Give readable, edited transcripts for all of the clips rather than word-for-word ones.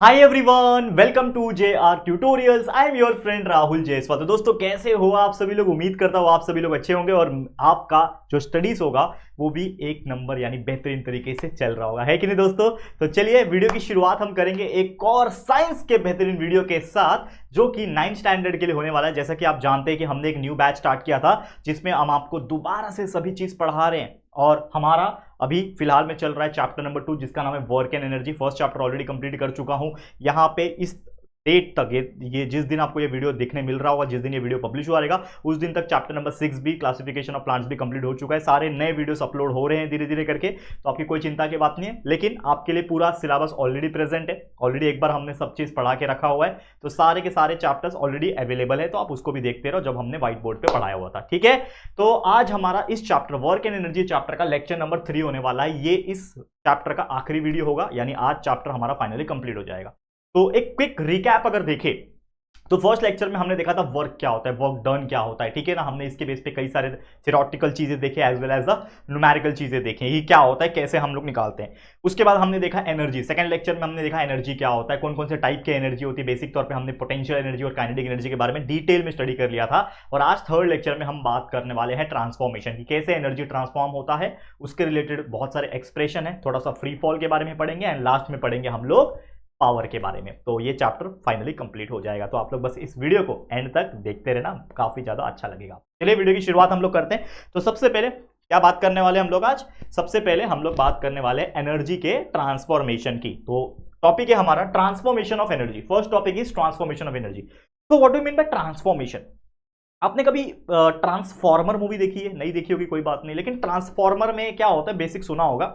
Hi everyone, welcome to J R tutorials. I am your friend Rahul Jaiswal. तो दोस्तों, कैसे हो आप सभी लोग? उम्मीद करता हूँ आप सभी लोग अच्छे होंगे और आपका जो स्टडीज होगा वो भी एक नंबर यानी बेहतरीन तरीके से चल रहा होगा, है कि नहीं दोस्तों? तो चलिए वीडियो की शुरुआत हम करेंगे एक और साइंस के बेहतरीन वीडियो के साथ, जो कि 9th स्टैंडर्ड के लिए होने वाला है। जैसा कि आप जानते हैं कि हमने एक न्यू बैच स्टार्ट किया था जिसमें हम आपको दोबारा से सभी चीज पढ़ा रहे हैं और हमारा अभी फिलहाल में चल रहा है चैप्टर नंबर 2, जिसका नाम है work and energy. First chapter already complete कर चुका हूं। यहाँ पे इस डेट तक ये जिस दिन आपको ये वीडियो देखने मिल रहा होगा, जिस दिन ये वीडियो पब्लिश हुआ रहेगा, उस दिन तक चैप्टर नंबर 6 भी, क्लासिफिकेशन ऑफ प्लांट्स भी कंप्लीट हो चुका है। सारे नए वीडियोस अपलोड हो रहे हैं धीरे धीरे करके, तो आपकी कोई चिंता की बात नहीं है। लेकिन आपके लिए पूरा सिलेबस ऑलरेडी प्रेजेंट है, ऑलरेडी एक बार हमने सब चीज पढ़ा के रखा हुआ है, तो सारे के सारे चैप्टर्स ऑलरेडी अवेलेबल है, तो आप उसको भी देखते रहो जब हमने व्हाइट बोर्ड पे पढ़ाया हुआ था। ठीक है, तो आज हमारा इस chapter work and energy chapter का लेक्चर नंबर 3 होने वाला है। ये इस चैप्टर का आखिरी वीडियो होगा, यानी आज चैप्टर हमारा फाइनली कंप्लीट हो जाएगा। तो एक क्विक रिकैप अगर देखें तो फर्स्ट लेक्चर में हमने देखा था वर्क क्या होता है, वर्क डन क्या होता है। ठीक है ना, हमने इसके बेस पे कई सारे थ्योरेटिकल चीजें देखे as well as the numerical चीजें देखे, ये क्या होता है, कैसे हम लोग निकालते हैं। उसके बाद हमने देखा एनर्जी। सेकंड लेक्चर में हमने देखा एनर्जी क्या होता है, कौन कौन से टाइप की एनर्जी होती है। बेसिक तौर पर हमने पोटेंशियल एनर्जी और काइनेटिक एनर्जी के बारे में डिटेल में स्टडी कर लिया था। और आज थर्ड लेक्चर में हम बात करने वाले हैं ट्रांसफॉर्मेशन की, कैसे एनर्जी ट्रांसफॉर्म होता है, उसके रिलेटेड बहुत सारे एक्सप्रेशन है। थोड़ा सा फ्री फॉल के बारे में पढ़ेंगे एंड लास्ट में पढ़ेंगे हम लोग पावर के बारे में। तो ये चैप्टर फाइनली कंप्लीट हो जाएगा, तो आप लोग बस इस वीडियो को एंड तक देखते रहना, काफी ज्यादा अच्छा लगेगा। चलिए वीडियो की शुरुआत हम लोग करते हैं। तो सबसे पहले क्या बात करने वाले हम लोग आज? सबसे पहले हम लोग बात करने वाले एनर्जी के ट्रांसफॉर्मेशन की। तो टॉपिक है हमारा transformation of energy. First topic is transformation of energy. तो what do mean by transformation? आपने कभी ट्रांसफॉर्मर मूवी देखी है? नहीं देखी होगी, कोई बात नहीं, लेकिन ट्रांसफॉर्मर में क्या होता है बेसिक सुना होगा।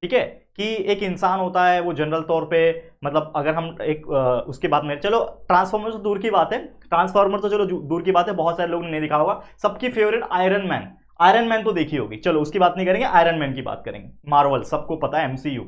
ठीक है, कि एक इंसान होता है, वो जनरल तौर पे, मतलब अगर हम एक उसके बाद में, चलो ट्रांसफॉर्मर तो दूर की बात है, ट्रांसफॉर्मर तो चलो दूर की बात है, बहुत सारे लोगों ने नहीं देखा होगा। सबकी favourite iron man, iron man तो देखी होगी, चलो उसकी बात नहीं करेंगे, आयरन मैन की बात करेंगे। मार्वल सबको पता है, एमसीयू।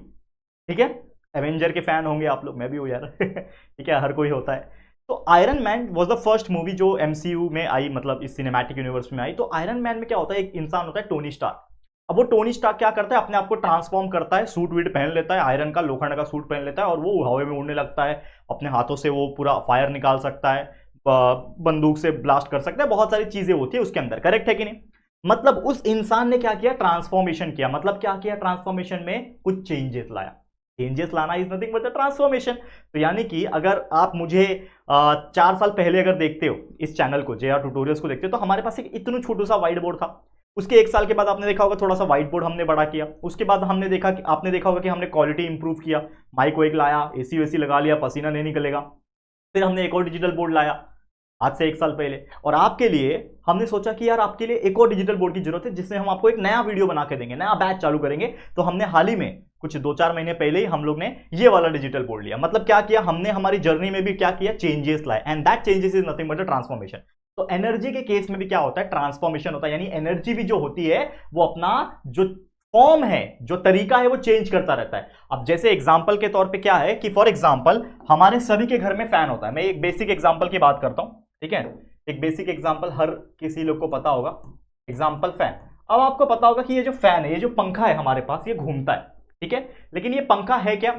ठीक है, एवेंजर के फैन होंगे आप लोग, मैं भी हूँ यार ठीक है, हर कोई होता है। तो iron man was the first movie जो एमसीयू में आई, मतलब इस सिनेमैटिक यूनिवर्स में आई। तो आयरन मैन में क्या होता है, एक इंसान होता है टोनी स्टार्क। अब वो टोनी स्टार्क क्या करता है, अपने आप को ट्रांसफॉर्म करता है, सूट वीट पहन लेता है, आयरन का, लोखंड का सूट पहन लेता है, और वो हवा में उड़ने लगता है। अपने हाथों से वो पूरा फायर निकाल सकता है, बंदूक से ब्लास्ट कर सकता है, बहुत सारी चीजें होती है उसके अंदर। करेक्ट है कि नहीं? मतलब उस इंसान ने क्या किया, ट्रांसफॉर्मेशन किया। मतलब क्या किया, ट्रांसफॉर्मेशन में कुछ चेंजेस लाया। चेंजेस लाना is nothing but the transformation. तो यानी कि अगर आप मुझे 4 साल पहले अगर देखते हो इस चैनल को, जे आर ट्यूटोरियल्स को देखते हो, तो हमारे पास एक इतना छोटू सा व्हाइट बोर्ड था। उसके 1 साल के बाद आपने देखा होगा थोड़ा सा व्हाइट बोर्ड हमने बड़ा किया। उसके बाद हमने देखा कि आपने देखा होगा कि हमने क्वालिटी इंप्रूव किया, माइक वाइक लाया, एसी वेसी लगा लिया, पसीना नहीं निकलेगा। फिर हमने एक और डिजिटल बोर्ड लाया आज से 1 साल पहले, और आपके लिए हमने सोचा कि यार आपके लिए एक और डिजिटल बोर्ड की जरूरत है, जिससे हम आपको एक नया वीडियो बना के देंगे, नया बैच चालू करेंगे। तो हमने हाल ही में कुछ 2-4 महीने पहले ही हम लोग ने ये वाला डिजिटल बोर्ड लिया। मतलब क्या किया हमने, हमारी जर्नी में भी क्या किया, चेंजेस लाए, and that changes is nothing but a transformation. तो एनर्जी के केस में भी क्या होता है, ट्रांसफॉर्मेशन होता है, यानी एनर्जी भी जो होती है वो अपना जो फॉर्म है, जो तरीका है, वो चेंज करता रहता है। अब जैसे एग्जांपल के तौर पे क्या है कि फॉर एग्जांपल हमारे सभी के घर में फैन होता है। मैं एक बेसिक एग्जांपल की बात करता हूं, ठीक है, एक बेसिक एग्जांपल हर किसी लोग को पता होगा। Example fan. अब आपको पता होगा कि ये जो फैन है, ये जो पंखा है हमारे पास, ये घूमता है, ठीक है, लेकिन ये पंखा है क्या,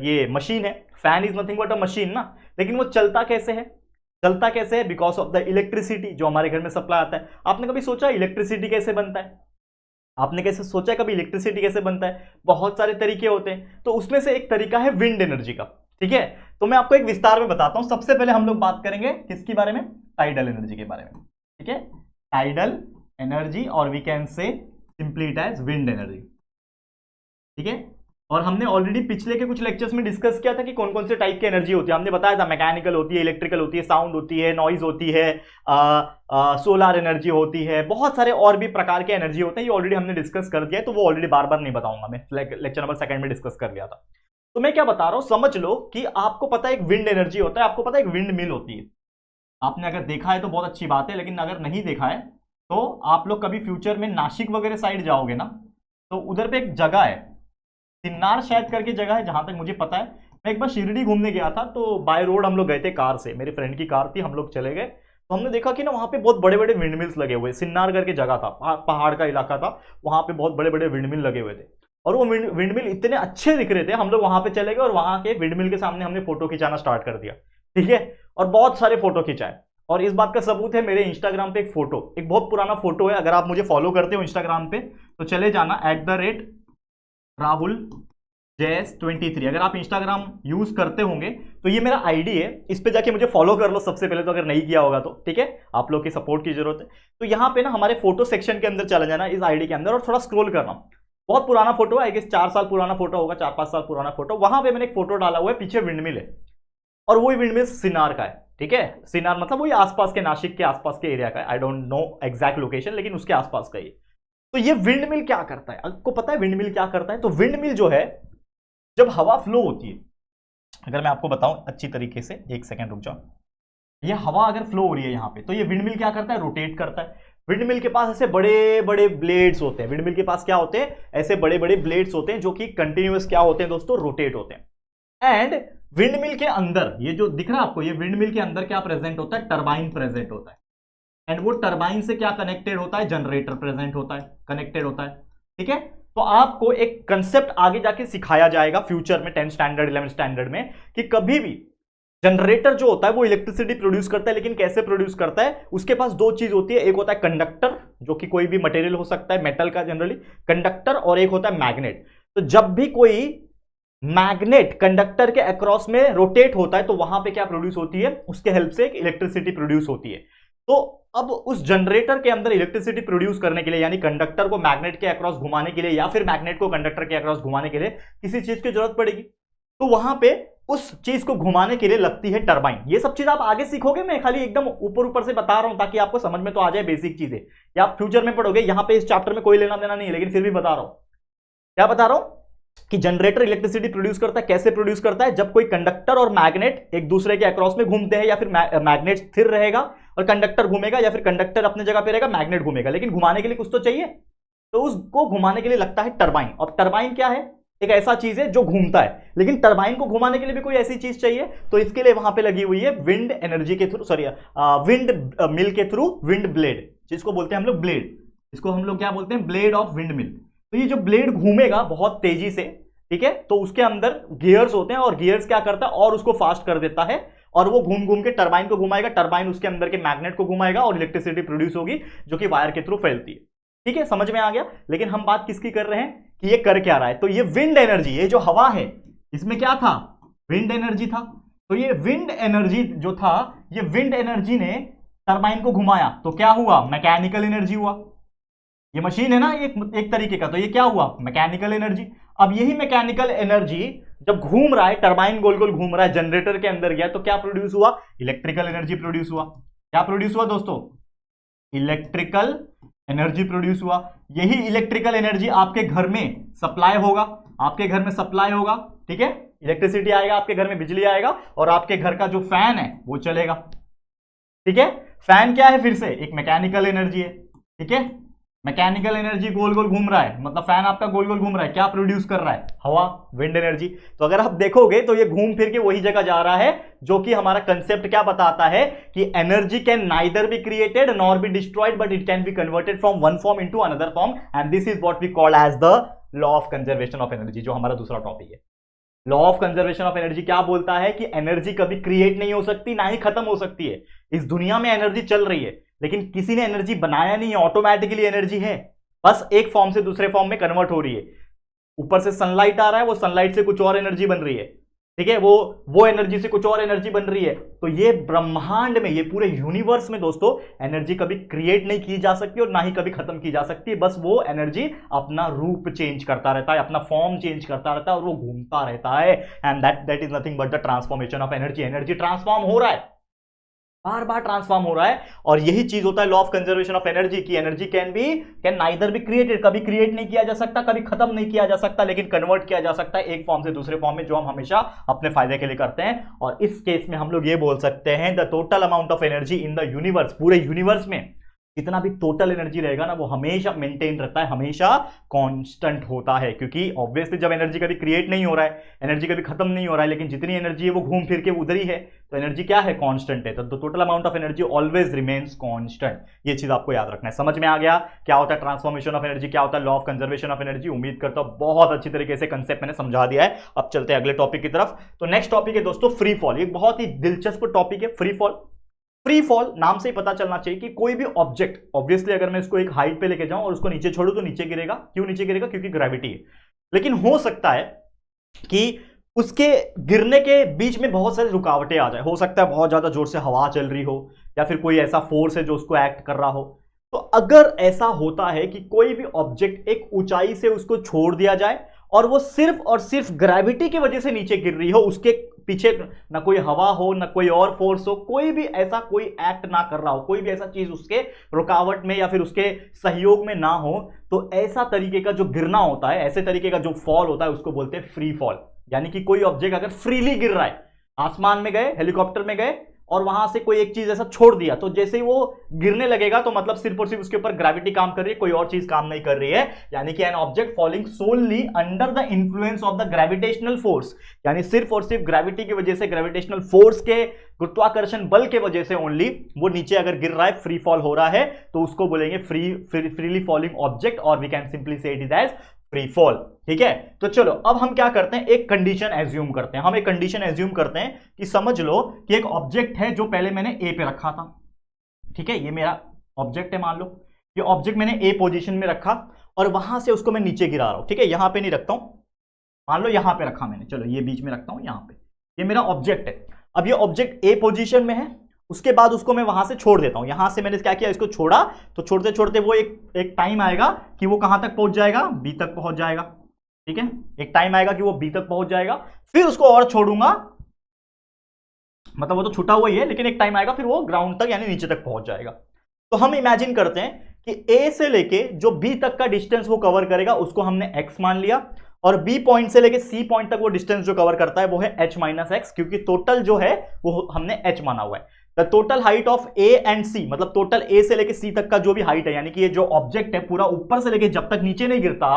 ये मशीन है। Fan is nothing but a machine ना, लेकिन वो चलता कैसे है, चलता कैसे है, बिकॉज ऑफ द इलेक्ट्रिसिटी जो हमारे घर में सप्लाई आता है। आपने कभी सोचा इलेक्ट्रिसिटी कैसे बनता है? आपने कैसे सोचा कभी इलेक्ट्रिसिटी कैसे बनता है? बहुत सारे तरीके होते हैं, तो उसमें से एक तरीका है विंड एनर्जी का। ठीक है, तो मैं आपको एक विस्तार में बताता हूं। सबसे पहले हम लोग बात करेंगे किसके बारे में, टाइडल एनर्जी के बारे में। ठीक है, टाइडल एनर्जी, और we can say simply it as wind energy. ठीक है, और हमने ऑलरेडी पिछले के कुछ लेक्चर्स में डिस्कस किया था कि कौन कौन से टाइप की एनर्जी होती है। हमने बताया था मैकेनिकल होती है, इलेक्ट्रिकल होती है, साउंड होती है, नॉइज होती है, सोलर एनर्जी होती है, बहुत सारे और भी प्रकार के एनर्जी होते हैं। ये ऑलरेडी हमने डिस्कस कर दिया है, तो वो ऑलरेडी बार बार नहीं बताऊंगा, मैं लेक्चर नंबर 2 में डिस्कस कर लिया था। तो मैं क्या बता रहा हूं, समझ लो कि आपको पता है एक विंड एनर्जी होता है, आपको पता है एक विंड मिल होती है। आपने अगर देखा है तो बहुत अच्छी बात है, लेकिन अगर नहीं देखा है तो आप लोग कभी फ्यूचर में नासिक वगैरह साइड जाओगे ना, तो उधर पे एक जगह है, सिन्नार शायद करके जगह है, जहां तक मुझे पता है। मैं एक बार शिरडी घूमने गया था, तो बाय रोड हम लोग गए थे कार से, मेरे फ्रेंड की कार थी, हम लोग चले गए, तो हमने देखा कि ना वहां पे बहुत बड़े बड़े विंड मिल्स लगे हुए। सिन्नार करके जगह था, पहाड़ का इलाका था, वहां पे बहुत बड़े बड़े विंड मिल लगे हुए थे। और वो विंडमिल इतने अच्छे दिख रहे थे, हम लोग वहां पे चले गए और वहां के विंडमिल के सामने हमने फोटो खिंचाना स्टार्ट कर दिया, ठीक है, और बहुत सारे फोटो खिंचाए। और इस बात का सबूत है मेरे इंस्टाग्राम पे एक फोटो, एक बहुत पुराना फोटो है, अगर आप मुझे फॉलो करते हो इंस्टाग्राम पे तो चले जाना @राहुल JS23। अगर आप इंस्टाग्राम यूज करते होंगे तो ये मेरा आईडी है, इस पे जाके मुझे फॉलो कर लो सबसे पहले तो, अगर नहीं किया होगा तो, ठीक है, आप लोग की सपोर्ट की जरूरत है। तो यहाँ पे ना हमारे फोटो सेक्शन के अंदर चला जाना, इस आईडी के अंदर, और थोड़ा स्क्रॉल करना। बहुत पुराना फोटो है, आई गेस 4 साल पुराना फोटो होगा, 4-5 साल पुराना फोटो। वहां पे मैंने एक फोटो डाला हुआ है, पीछे विंडमिल है, और वही विंडमिल सिनार का है, ठीक है, सिनार मतलब वही आसपास के, नासिक के आसपास के एरिया का है, I don't know exact location, लेकिन उसके आसपास का ही। तो ये विंडमिल क्या करता है, आपको पता है विंडमिल क्या करता है? तो विंडमिल जो है, जब हवा फ्लो होती है, अगर मैं आपको बताऊं अच्छी तरीके से, एक सेकेंड रुक जाओ, ये हवा अगर फ्लो हो रही है यहाँ पे, तो ये विंडमिल क्या करता है? रोटेट करता है। विंडमिल के पास ऐसे बड़े बड़े ब्लेड्स होते हैं, विंडमिल के पास क्या होते हैं? ऐसे बड़े बड़े ब्लेड्स होते हैं जो कि कंटिन्यूअस क्या होते हैं दोस्तों? रोटेट होते हैं। एंड विंडमिल के अंदर, ये जो दिख रहा है आपको, ये विंडमिल के अंदर क्या प्रेजेंट होता है? टरबाइन प्रेजेंट होता है। एंड वो टरबाइन से क्या कनेक्टेड होता है? जनरेटर प्रेजेंट होता है, कनेक्टेड होता है, ठीक है। तो आपको एक कंसेप्ट आगे जाके सिखाया जाएगा फ्यूचर में, 10th स्टैंडर्ड 11th स्टैंडर्ड में, कि कभी भी जनरेटर जो होता है वो इलेक्ट्रिसिटी प्रोड्यूस करता है, लेकिन कैसे प्रोड्यूस करता है? उसके पास दो चीज होती है, एक होता है कंडक्टर, जो कि कोई भी मटेरियल हो सकता है, मेटल का जनरली कंडक्टर, और एक होता है मैग्नेट। तो जब भी कोई मैग्नेट कंडक्टर के अक्रॉस में रोटेट होता है तो वहां पे क्या प्रोड्यूस होती है? उसके हेल्प से एक इलेक्ट्रिसिटी प्रोड्यूस होती है। तो अब उस जनरेटर के अंदर इलेक्ट्रिसिटी प्रोड्यूस करने के लिए, यानी कंडक्टर को मैग्नेट के अक्रॉस घुमाने के लिए, या फिर मैग्नेट को कंडक्टर के अक्रॉस घुमाने के लिए किसी चीज की जरूरत पड़ेगी। तो वहां पे उस चीज को घुमाने के लिए लगती है टरबाइन। ये सब चीज आप आगे सीखोगे, मैं खाली एकदम ऊपर ऊपर से बता रहा हूं ताकि आपको समझ में तो आ जाए बेसिक चीजें, या आप फ्यूचर में पढ़ोगे। यहां पे इस चैप्टर में कोई लेना देना नहीं है, लेकिन फिर भी बता रहा हूं। क्या बता रहा हूं? कि जनरेटर इलेक्ट्रिसिटी प्रोड्यूस करता है। कैसे प्रोड्यूस करता है? जब कोई कंडक्टर और मैग्नेट एक दूसरे के अक्रॉस में घूमते हैं, या फिर मैग्नेट स्थिर रहेगा और कंडक्टर घूमेगा, या फिर कंडक्टर अपने जगह पे रहेगा, मैग्नेट घूमेगा, लेकिन घुमाने के लिए कुछ तो चाहिए, तो उसको घुमाने के लिए लगता है टरबाइन। और टरबाइन क्या है? एक ऐसा चीज है जो घूमता है, लेकिन टरबाइन को घुमाने के लिए भी कोई ऐसी चीज चाहिए, तो इसके लिए वहां पे लगी हुई है विंड एनर्जी के थ्रू, सॉरी विंड मिल के थ्रू विंड ब्लेड, जिसको बोलते हैं हम लोग ब्लेड, इसको हम लोग क्या बोलते हैं? Blade of wind mill. तो ये जो ब्लेड घूमेगा बहुत तेजी से, ठीक है, तो उसके अंदर गियर्स होते हैं, और गियर्स क्या करता है? और उसको फास्ट कर देता है, और वो घूम घूम के टरबाइन को घुमाएगा, टरबाइन उसके अंदर के मैग्नेट को घुमाएगा, और इलेक्ट्रिसिटी प्रोड्यूस होगी जो कि वायर के थ्रू फैलती है। ठीक है, समझ में आ गया। लेकिन हम बात किसकी कर रहे हैं कि ये कर क्या रहा है? तो ये विंड एनर्जी, ये जो हवा है इसमें क्या था? विंड एनर्जी था। तो ये विंड एनर्जी जो था, ये विंड एनर्जी ने टरबाइन को घुमाया, तो क्या हुआ? मैकेनिकल एनर्जी हुआ। ये मशीन है ना एक तरीके का, तो ये क्या हुआ? Mechanical energy. अब यही मैकेनिकल एनर्जी जब घूम रहा है, टरबाइन गोल गोल घूम रहा है, जनरेटर के अंदर गया, तो क्या प्रोड्यूस हुआ? इलेक्ट्रिकल एनर्जी प्रोड्यूस हुआ। क्या प्रोड्यूस हुआ दोस्तों? इलेक्ट्रिकल एनर्जी प्रोड्यूस हुआ। यही इलेक्ट्रिकल एनर्जी आपके घर में सप्लाई होगा, आपके घर में सप्लाई होगा, ठीक है, इलेक्ट्रिसिटी आएगा आपके घर में, बिजली आएगा, और आपके घर का जो फैन है वो चलेगा। ठीक है, फैन क्या है? फिर से एक मैकेनिकल एनर्जी है, ठीक है, मैकेनिकल एनर्जी गोल गोल घूम रहा है, मतलब फैन आपका गोल गोल घूम रहा है, क्या प्रोड्यूस कर रहा है? हवा, विंड एनर्जी। तो अगर आप देखोगे तो ये घूम फिर के वही जगह जा रहा है जो कि हमारा कंसेप्ट क्या बताता है कि energy can neither be created nor be destroyed, but it can be converted from one form into another form, and this is what we call as the law of conservation of energy, जो हमारा दूसरा topic है। Law of conservation of energy क्या बोलता है कि energy कभी create नहीं हो सकती, ना ही खत्म हो सकती है। इस दुनिया में एनर्जी चल रही है, लेकिन किसी ने एनर्जी बनाया नहीं है, ऑटोमेटिकली एनर्जी है, बस एक फॉर्म से दूसरे फॉर्म में कन्वर्ट हो रही है। ऊपर से सनलाइट आ रहा है, वो सनलाइट से कुछ और एनर्जी बन रही है, ठीक है, वो एनर्जी से कुछ और एनर्जी बन रही है। तो ये ब्रह्मांड में, ये पूरे यूनिवर्स में दोस्तों, एनर्जी कभी क्रिएट नहीं की जा सकती और ना ही कभी खत्म की जा सकती, बस वो एनर्जी अपना रूप चेंज करता रहता है, अपना फॉर्म चेंज करता रहता है, और वो घूमता रहता है। And that is nothing but the transformation of energy. Energy transform हो रहा है, बार बार ट्रांसफॉर्म हो रहा है, और यही चीज होता है law of conservation of energy की energy can neither be created, कभी क्रिएट नहीं किया जा सकता, कभी खत्म नहीं किया जा सकता, लेकिन कन्वर्ट किया जा सकता है एक फॉर्म से दूसरे फॉर्म में, जो हम हमेशा अपने फायदे के लिए करते हैं। और इस केस में हम लोग ये बोल सकते हैं the total amount of energy in the universe, पूरे यूनिवर्स में कितना भी टोटल एनर्जी रहेगा ना वो हमेशा मेंटेन रहता है, हमेशा कांस्टेंट होता है, क्योंकि ऑब्वियसली जब एनर्जी कभी क्रिएट नहीं हो रहा है, एनर्जी कभी खत्म नहीं हो रहा है, लेकिन जितनी एनर्जी है वो घूम फिर के उधर ही है, तो एनर्जी क्या है, कांस्टेंट है। तो total amount of energy always remains constant. ये चीज आपको याद रखना है। समझ में आ गया क्या होता है ट्रांसफॉर्मेशन ऑफ एनर्जी, क्या होता है law of conservation of energy. उम्मीद करता हूं बहुत अच्छी तरीके से कंसेप्ट मैंने समझा दिया है। अब चलते हैं अगले टॉपिक की तरफ। तो नेक्स्ट टॉपिक है दोस्तों फ्री फॉल। ये बहुत ही दिलचस्प टॉपिक है फ्री फॉल। फ्री फॉल नाम से ही पता चलना चाहिए कि कोई भी ऑब्जेक्ट, ऑब्वियसली अगर मैं इसको एक हाइट पे लेके जाऊं और उसको नीचे छोड़ूं तो नीचे गिरेगा। क्यों नीचे गिरेगा? क्योंकि ग्रेविटी है। लेकिन हो सकता है कि उसके गिरने के बीच में बहुत सारी रुकावटें आ जाए। हो सकता है बहुत ज्यादा जोर से हवा चल रही हो, या फिर कोई ऐसा फोर्स है जो उसको एक्ट कर रहा हो। तो अगर ऐसा होता है कि कोई भी ऑब्जेक्ट एक ऊंचाई से उसको छोड़ दिया जाए और वो सिर्फ और सिर्फ ग्रेविटी की वजह से नीचे गिर रही हो, उसके पीछे ना कोई हवा हो ना कोई और फोर्स हो, कोई भी ऐसा कोई एक्ट ना कर रहा हो, कोई भी ऐसा चीज उसके रुकावट में या फिर उसके सहयोग में ना हो, तो ऐसा तरीके का जो गिरना होता है, ऐसे तरीके का जो फॉल होता है उसको बोलते हैं फ्री फॉल। यानी कि कोई ऑब्जेक्ट अगर फ्रीली गिर रहा है, आसमान में गए, हेलीकॉप्टर में गए और वहां से कोई एक चीज ऐसा छोड़ दिया, तो जैसे ही वो गिरने लगेगा तो मतलब सिर्फ और सिर्फ उसके ऊपर ग्रेविटी काम कर रही है, कोई और चीज काम नहीं कर रही है। यानी कि an object falling solely under the influence of the gravitational force, यानी सिर्फ और सिर्फ ग्रेविटी की वजह से, ग्रेविटेशनल फोर्स के, गुरुत्वाकर्षण बल के वजह से ओनली वो नीचे अगर गिर रहा है, फ्री फॉल हो रहा है, तो उसको बोलेंगे फ्रीली फॉलिंग ऑब्जेक्ट, और we can simply say it is as free fall. ठीक है, तो चलो अब हम क्या करते हैं, एक कंडीशन एज्यूम करते हैं। हम एक कंडीशन एज्यूम करते हैं कि समझ लो कि एक ऑब्जेक्ट है जो पहले मैंने ए पे रखा था। ठीक है, ये मेरा ऑब्जेक्ट है, मान लो ये ऑब्जेक्ट मैंने ए पोजीशन में रखा और वहां से उसको मैं नीचे गिरा रहा हूं। ठीक है, यहां पे नहीं रखता हूं, मान लो यहां पे रखा मैंने, चलो ये बीच में रखता हूं, यहां पे ये मेरा ऑब्जेक्ट है। अब ये ऑब्जेक्ट ए पोजीशन में है, उसके बाद उसको मैं वहां से छोड़ देता हूं। यहां से मैंने क्या किया, इसको छोड़ा, तो छोड़ते छोड़ते वो एक टाइम आएगा कि वो कहां तक पहुंच जाएगा, बी तक पहुंच जाएगा। ठीक है, एक टाइम आएगा कि वो बी तक पहुंच जाएगा, फिर उसको और छोड़ूंगा, मतलब वो तो छूटा हुआ ही है, लेकिन एक टाइम आएगा फिर वो ग्राउंड तक यानी नीचे तक पहुंच जाएगा। तो हम इमेजिन करते हैं कि ए से लेके जो बी तक का डिस्टेंस वो कवर करेगा उसको हमने एक्स मान लिया, और बी पॉइंट से लेके सी पॉइंट तक वो डिस्टेंस जो कवर करता है वो है h माइनस एक्स, क्योंकि टोटल जो है वो हमने h माना हुआ है। The total height of A and C, मतलब टोटल ए से लेके सी तक का जो भी हाइट है, यानी कि ये जो ऑब्जेक्ट है पूरा ऊपर से लेके जब तक नीचे नहीं गिरता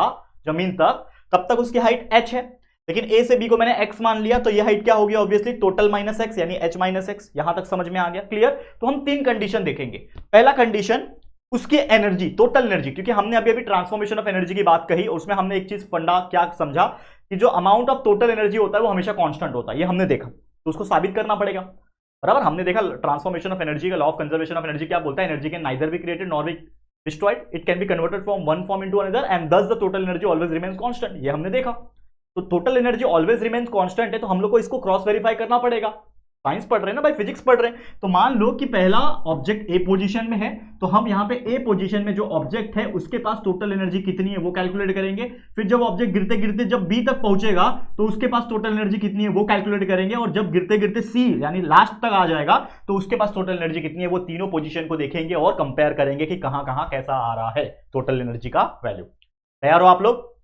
जमीन तक, तब तक उसकी हाइट h है। लेकिन ए से बी को मैंने x मान लिया, तो ये हाइट क्या होगी, ऑब्वियसली टोटल माइनस एक्स यानी h माइनस एक्स। यहां तक समझ में आ गया, क्लियर। तो हम तीन कंडीशन देखेंगे। पहला कंडीशन उसकी एनर्जी, टोटल एनर्जी, क्योंकि हमने अभी ट्रांसफॉर्मेशन ऑफ एनर्जी की बात कही, उसमें हमने एक चीज फंडा क्या समझा कि जो अमाउंट ऑफ टोटल एनर्जी होता है वो हमेशा कांस्टेंट होता है, ये हमने देखा, तो उसको साबित करना पड़ेगा। बराबर, हमने देखा ट्रांसफॉर्मेशन ऑफ एनर्जी का law of conservation of energy क्या बोलता है, energy can neither be created nor be destroyed, it can be converted from one form into another and thus the total energy always remains constant, ये हमने देखा। तो total energy always remains constant है, तो हम लोग को इसको क्रॉस वेरीफाई करना पड़ेगा। साइंस पढ़ रहे हैं ना भाई, फिजिक्स पढ़ रहे हैं। तो मान लो कि पहला ऑब्जेक्ट ए पोजीशन में है, तो हम यहां पे ए पोजीशन में जो ऑब्जेक्ट है उसके पास टोटल एनर्जी कितनी है वो कैलकुलेट करेंगे। फिर जब ऑब्जेक्ट गिरते गिरते जब बी तक पहुंचेगा तो उसके पास टोटल एनर्जी कितनी है वो कैलकुलेट करेंगे, और जब गिरते गिरते सी यानी लास्ट तक आ जाएगा तो उसके पास टोटल एनर्जी कितनी है, वो तीनों पोजीशन को देखेंगे और कंपेयर करेंगे कि कहां कहां कैसा आ रहा है टोटल एनर्जी का वैल्यू। तैयार हो आप लोग?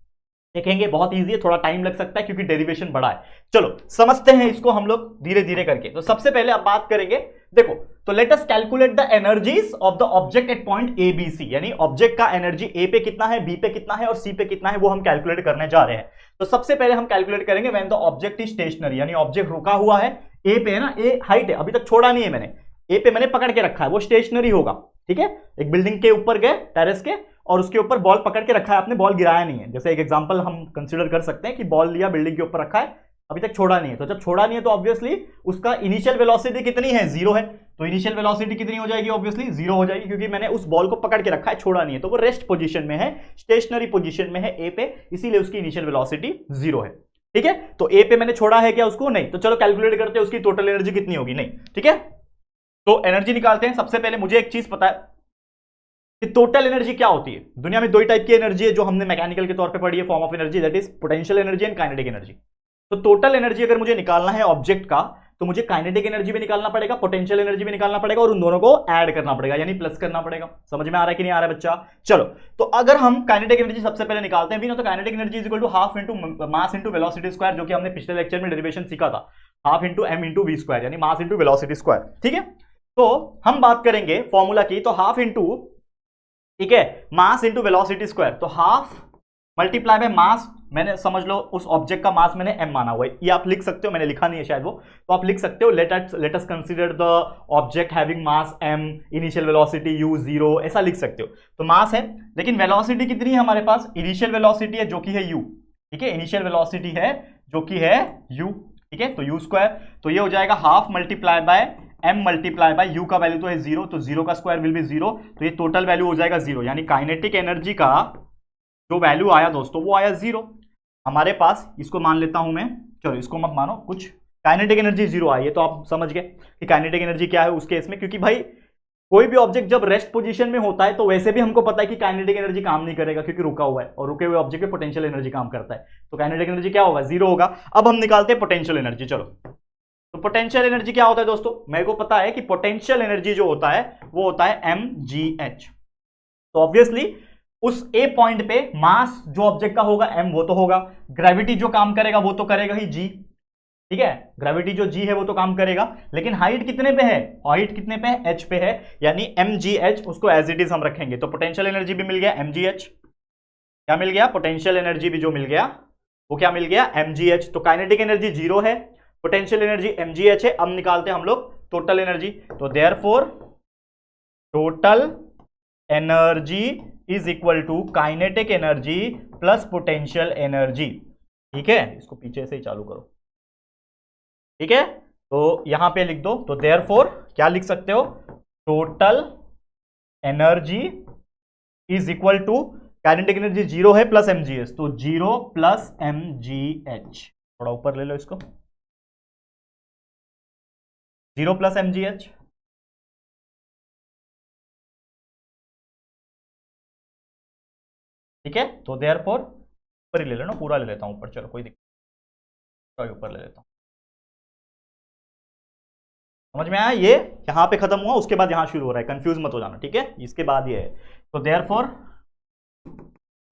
देखेंगे, बहुत इजी है, थोड़ा टाइम लग सकता है क्योंकि डेरिवेशन बड़ा है। चलो समझते हैं इसको हम लोग धीरे धीरे करके। तो सबसे पहले आप बात करेंगे, देखो, तो let us calculate the energies of the object at point A B C, यानी ऑब्जेक्ट का एनर्जी ए पे कितना है, बी पे कितना है और सी पे कितना है वो हम कैलकुलेट करने जा रहे हैं। तो सबसे पहले हम कैलकुलेट करेंगे when the object is stationary, यानी ऑब्जेक्ट रुका हुआ है ए पे, है ना, ए हाइट है, अभी तक छोड़ा नहीं है मैंने, ए पे मैंने पकड़ के रखा है, वो स्टेशनरी होगा। ठीक है, एक बिल्डिंग के ऊपर गए, टेरेस के, और उसके ऊपर बॉल पकड़ के रखा है आपने, बॉल गिराया नहीं है। जैसे एक एग्जांपल हम कंसीडर कर सकते हैं कि बॉल लिया, बिल्डिंग के ऊपर रखा है, अभी तक छोड़ा नहीं है। तो जब छोड़ा नहीं है तो ऑब्वियसली उसका इनिशियल वेलोसिटी कितनी है, जीरो है। तो इनिशियल वेलोसिटी कितनी हो जाएगी, ऑब्वियसली जीरो हो जाएगी, क्योंकि मैंने उस बॉल को पकड़ के रखा है, छोड़ा नहीं है। तो वो रेस्ट पोजीशन में है, स्टेशनरी पोजीशन में है ए पे, इसीलिए उसकी इनिशियल वेलोसिटी जीरो है। ठीक है, तो ए पे मैंने छोड़ा है क्या उसको, नहीं। तो चलो कैलकुलेट करते हैं उसकी टोटल एनर्जी कितनी होगी, नहीं। ठीक है, तो एनर्जी निकालते हैं। सबसे पहले मुझे एक चीज पता है कि टोटल एनर्जी क्या होती है। दुनिया में दो ही टाइप की एनर्जी है जो हमने मैकेनिकल के तौर पे पढ़ी है, form of energy, that is potential energy and kinetic energy. तो टोटल एनर्जी अगर मुझे निकालना है ऑब्जेक्ट का, तो मुझे काइनेटिक एनर्जी भी निकालना पड़ेगा, पोटेंशियल एनर्जी भी निकालना पड़ेगा, और उन दोनों को ऐड करना पड़ेगा, यानी प्लस करना पड़ेगा। समझ में आ रहा है कि नहीं आ रहा है बच्चा? चलो, तो अगर हम काइनेटिक एनर्जी सबसे पहले निकालते हैं, तो kinetic energy is equal to half into mass into velocity square, जो कि हमने पिछले लेक्चर में डेरिवेशन सीखा था, half into M into V square, यानी मास इंटू वेलोसिटी स्क्वायर। ठीक है, तो हम बात करेंगे फॉर्मूला की, तो हाफ इंटू ठीक है, मास इंटू वेलोसिटी स्क्वायर, तो हाफ मल्टीप्लाई बाय मास, मैंने समझ लो उस ऑब्जेक्ट का मास मैंने m माना हुआ है, ये आप लिख सकते हो, मैंने लिखा नहीं है शायद वो, तो आप लिख सकते हो let us consider the object having mass m, initial velocity u 0, ऐसा लिख सकते हो। तो मास है, लेकिन वेलोसिटी कितनी है हमारे पास, इनिशियल वेलोसिटी है जो कि है u, ठीक है, इनिशियल वेलोसिटी है जो कि है u, ठीक है, तो u स्क्वायर, तो ये हो जाएगा half multiply bye m multiply bye u का वैल्यू तो है 0, तो 0 का स्क्वायर विल बी 0, तो ये टोटल वैल्यू हो जाएगा 0, यानी काइनेटिक एनर्जी का जो वैल्यू आया दोस्तों वो आया 0 हमारे पास। इसको मान लेता हूं मैं, चलो इसको मत मानो, कुछ काइनेटिक एनर्जी 0 आई है, तो आप समझ गए कि काइनेटिक एनर्जी क्या है उस केस में, क्योंकि भाई कोई भी ऑब्जेक्ट जब रेस्ट पोजीशन में होता है तो वैसे भी हमको पता है कि काइनेटिक एनर्जी काम नहीं करेगा क्योंकि रुका हुआ है, और रुके हुए ऑब्जेक्ट में पोटेंशियल एनर्जी काम करता है, तो काइनेटिक एनर्जी क्या होगा, 0 होगा। अब हम निकालते हैं पोटेंशियल एनर्जी। चलो, तो पोटेंशियल एनर्जी क्या होता है दोस्तों, मेरे को पता है कि पोटेंशियल एनर्जी जो होता है वो होता है mgh, तो ऑब्वियसली उस ए पॉइंट पे मास जो ऑब्जेक्ट का होगा m वो तो होगा, ग्रेविटी जो काम करेगा वो तो करेगा ही g, ठीक है, ग्रेविटी जो g है वो तो काम करेगा, लेकिन हाइट कितने पे है, हाइट कितने पे है, h पे है, यानी mgh, उसको एज इट इज हम रखेंगे, तो पोटेंशियल एनर्जी भी मिल गया mgh, क्या मिल गया, पोटेंशियल एनर्जी भी जो मिल गया वो क्या मिल गया, mgh, तो काइनेटिक एनर्जी 0 है, पोटेंशियल एनर्जी mgh है। अब निकालते हैं हम लोग टोटल एनर्जी, तो therefore total energy is equal to kinetic energy plus potential energy, ठीक है, इसको पीछे से ही चालू करो, ठीक है, तो यहां पे लिख दो, तो देयरफॉर क्या लिख सकते हो, total energy is equal to kinetic energy 0 है प्लस mgh, तो 0 प्लस mgh, थोड़ा ऊपर ले लो इसको, 0 प्लस mgh, ठीक है, तो देयरफॉर ऊपर ही ले लेना, पूरा ले लेता हूं ऊपर, चलो कोई दिक्कत, ऊपर ले लेता हूं, समझ में आया, ये यहां पे खत्म हुआ, उसके बाद यहां शुरू हो रहा है, कंफ्यूज मत हो जाना, ठीक है, इसके बाद ये है, तो therefore